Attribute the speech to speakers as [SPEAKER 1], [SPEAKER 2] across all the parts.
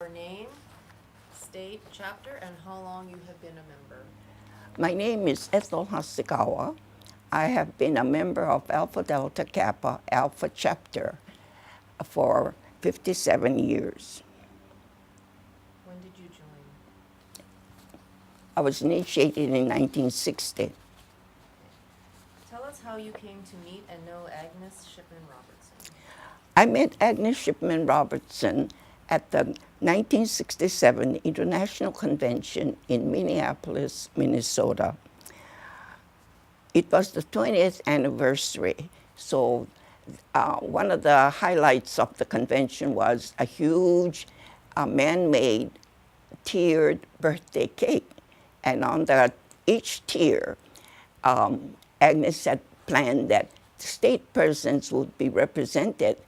[SPEAKER 1] Your name, state, chapter, and how long you have been a member.
[SPEAKER 2] My name is Ethel Hasegawa. I have been a member of Alpha Delta Kappa Alpha Chapter for 57 years.
[SPEAKER 1] When did you join?
[SPEAKER 2] I was initiated in 1960.
[SPEAKER 1] Tell us how you came to meet and know Agnes Shipman Robertson.
[SPEAKER 2] I met Agnes Shipman Robertson at the 1967 International Convention in Minneapolis, Minnesota. It was the 20th anniversary, so one of the highlights of the convention was a huge man-made tiered birthday cake. And on each tier, Agnes had planned that state persons would be represented.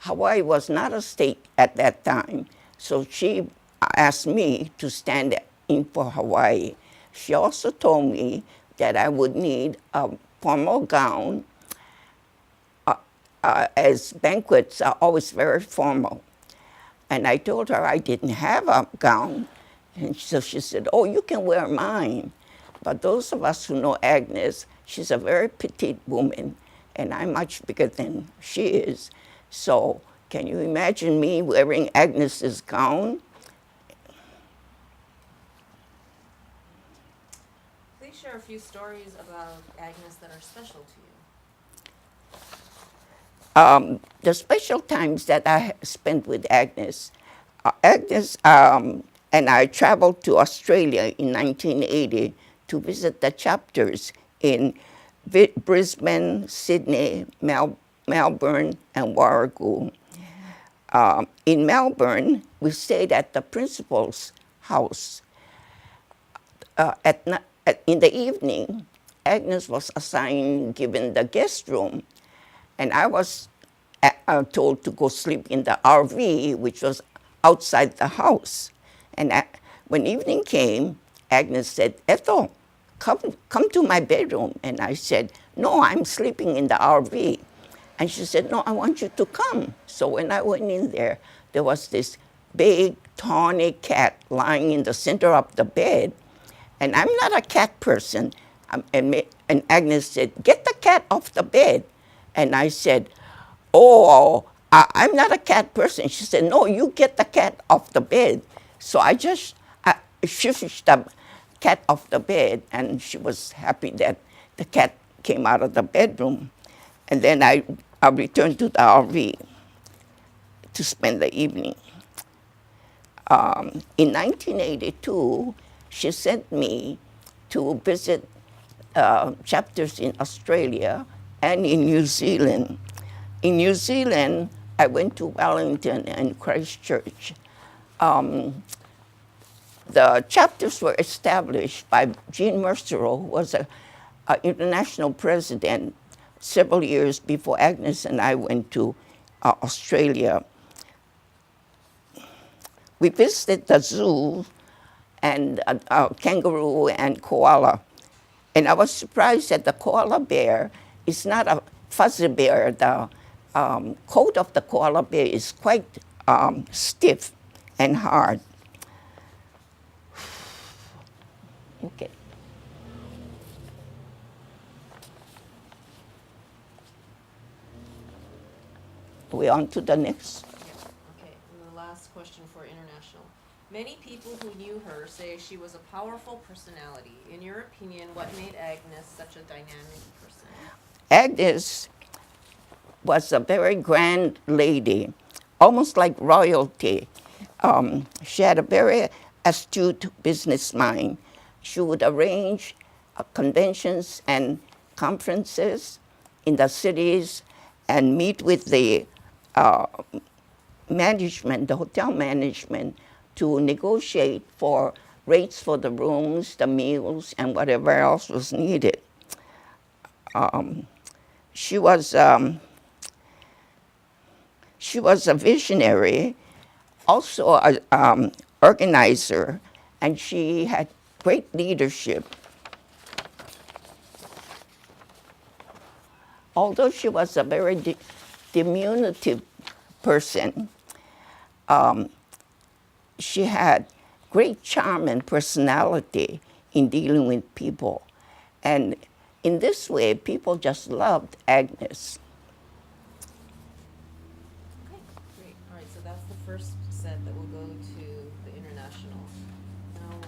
[SPEAKER 2] Hawaii was not a state at that time, so she asked me to stand in for Hawaii. She also told me that I would need a formal gown, as banquets are always very formal. And I told her I didn't have a gown. And so she said, oh, you can wear mine. But those of us who know Agnes, she's a very petite woman, and I'm much bigger than she is. So can you imagine me wearing Agnes's gown?
[SPEAKER 1] Please share a few stories about Agnes that are special to you.
[SPEAKER 2] The special times that I spent with Agnes, Agnes and I traveled to Australia in 1980 to visit the chapters in Brisbane, Sydney, Melbourne, and Warragul. In Melbourne, we stayed at the principal's house. In the evening, Agnes was given the guest room, and I was told to go sleep in the RV, which was outside the house. And when evening came, Agnes said, Ethel, come to my bedroom. And I said, no, I'm sleeping in the RV. And she said, no, I want you to come. So when I went in there, there was this big, tawny cat lying in the center of the bed. And I'm not a cat person. And Agnes said, get the cat off the bed. And I said, oh, I'm not a cat person. She said, no, you get the cat off the bed. So I shushed the cat off the bed, and she was happy that the cat came out of the bedroom. And then I returned to the RV to spend the evening. In 1982, she sent me to visit chapters in Australia and in New Zealand. In New Zealand, I went to Wellington and Christchurch. The chapters were established by Jean Mercereau, who was an international president several years before Agnes and I went to Australia. We visited the zoo and kangaroo and koala. And I was surprised that the koala bear is not a fuzzy bear. The coat of the koala bear is quite stiff and hard. Okay. We're on to the next.
[SPEAKER 1] Okay, and the last question for international. Many people who knew her say she was a powerful personality. In your opinion, what made Agnes such a dynamic person?
[SPEAKER 2] Agnes was a very grand lady, almost like royalty. She had a very astute business mind. She would arrange conventions and conferences in the cities and meet with the management, the hotel management, to negotiate for rates for the rooms, the meals, and whatever else was needed. She was a visionary, also an organizer, and she had great leadership. Although she was a very diminutive person, she had great charm and personality in dealing with people. And in this way, people just loved Agnes.
[SPEAKER 1] Okay, great. All right, so that's the first set that will go to the international. Now we're